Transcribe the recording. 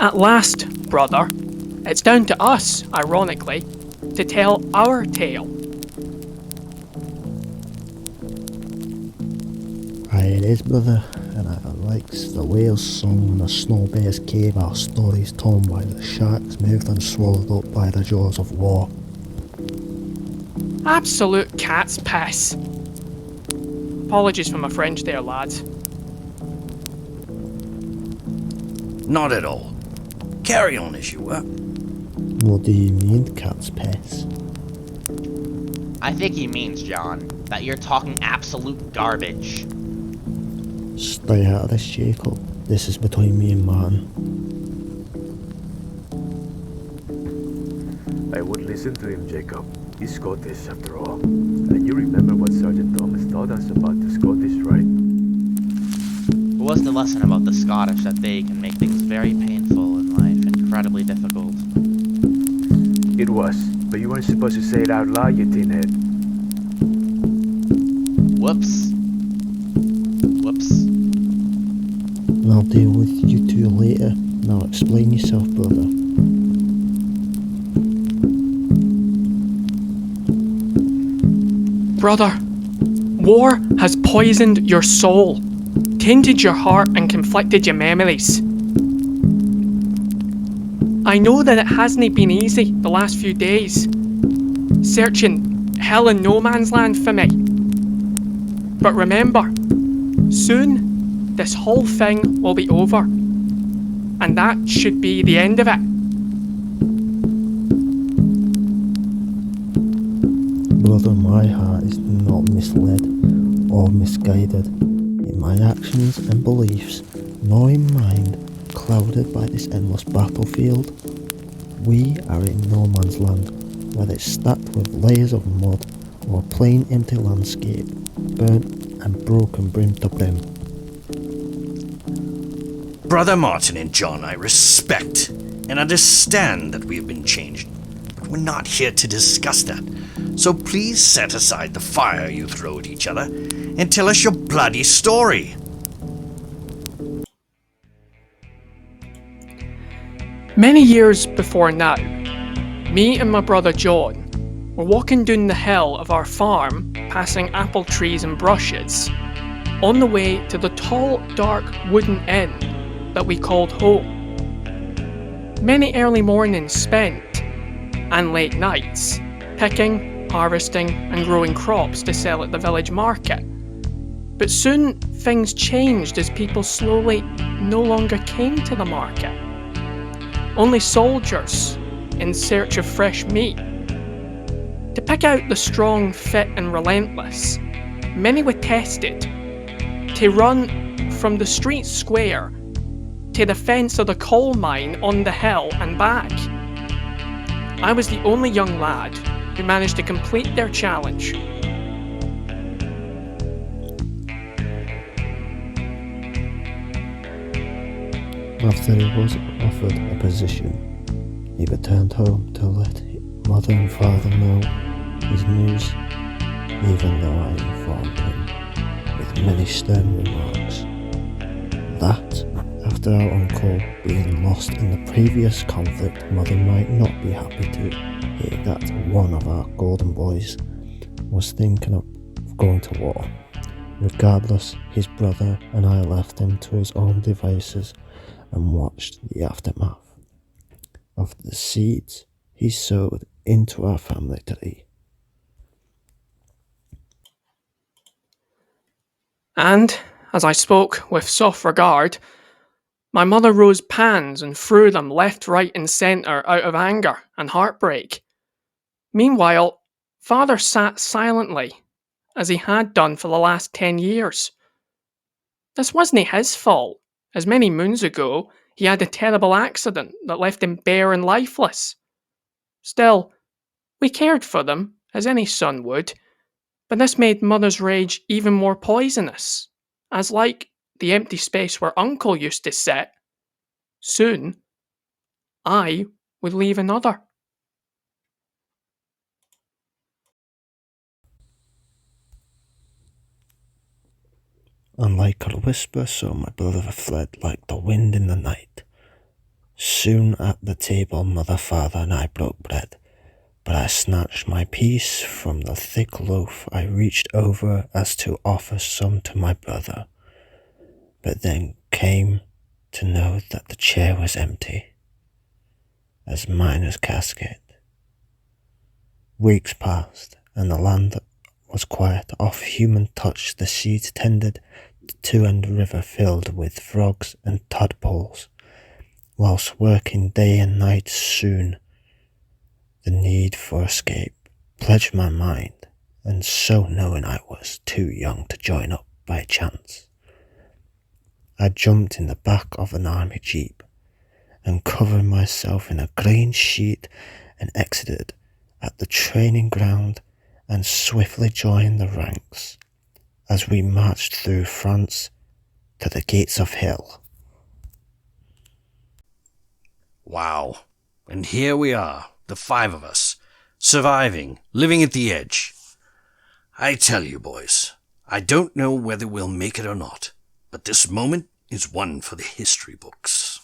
At last, brother, it's down to us, ironically, to tell our tale. Aye, it is, brother, and if it likes the whale's song in the snow bear's cave, our stories told by the sharks moved and swallowed up by the jaws of war. Absolute cat's piss. Apologies for my French there, lads. Not at all. Carry on as you were. What do you mean, cat's piss? I think he means, John, that you're talking absolute garbage. Stay out of this, Jacob. This is between me and Martin. I would listen to him, Jacob. He's Scottish, after all. And you remember what Sergeant Thomas taught us about the Scottish, right? What was the lesson about the Scottish that they can make things very painful in life, incredibly difficult? It was, but you weren't supposed to say it out loud, you teenhead. Whoops. I'll deal with you two later. Now explain yourself, brother. Brother, war has poisoned your soul, tainted your heart and conflicted your memories. I know that it hasn't been easy the last few days, searching hell and no man's land for me. But remember, soon this whole thing will be over, and that should be the end of it. Brother, my heart is not misled or misguided in my actions and beliefs, nor in mind clouded by this endless battlefield. We are in no man's land, whether it's stacked with layers of mud or a plain empty landscape, burnt and broken brim to brim. Brother Martin and John, I respect and understand that we have been changed, but we're not here to discuss that. So please set aside the fire you throw at each other and tell us your bloody story. Many years before now, me and my brother John were walking down the hill of our farm, passing apple trees and brushes, on the way to the tall, dark wooden inn that we called home. Many early mornings spent, and late nights, picking, harvesting and growing crops to sell at the village market. But soon things changed as people slowly no longer came to the market. Only soldiers in search of fresh meat. To pick out the strong, fit and relentless, many were tested to run from the street square to the fence of the coal mine on the hill and back. I was the only young lad who managed to complete their challenge. After he was offered a position, he returned home to let mother and father know his news, even though I informed him with many stern remarks that after our uncle being lost in the previous conflict, mother might not be happy to hear that one of our golden boys was thinking of going to war. Regardless, his brother and I left him to his own devices and watched the aftermath of the seeds he sowed into our family tree. And, as I spoke with soft regard, my mother rose pans and threw them left, right and centre out of anger and heartbreak. Meanwhile, father sat silently, as he had done for the last 10 years. This wasn't his fault, as many moons ago he had a terrible accident that left him bare and lifeless. Still, we cared for them, as any son would, but this made mother's rage even more poisonous, as like the empty space where uncle used to sit, soon I would leave another. And like a whisper, so my brother fled like the wind in the night. Soon at the table mother, father and I broke bread, but I snatched my piece from the thick loaf. I reached over as to offer some to my brother, but then came to know that the chair was empty, as miner's casket. Weeks passed, and the land was quiet. Off human touch, the seeds tended to and river filled with frogs and tadpoles. Whilst working day and night, soon the need for escape pledged my mind, and so knowing I was too young to join up by chance, I jumped in the back of an army jeep and covered myself in a green sheet and exited at the training ground and swiftly joined the ranks as we marched through France to the gates of hell. Wow. And here we are, the 5 of us, surviving, living at the edge. I tell you, boys, I don't know whether we'll make it or not, but this moment is one for the history books.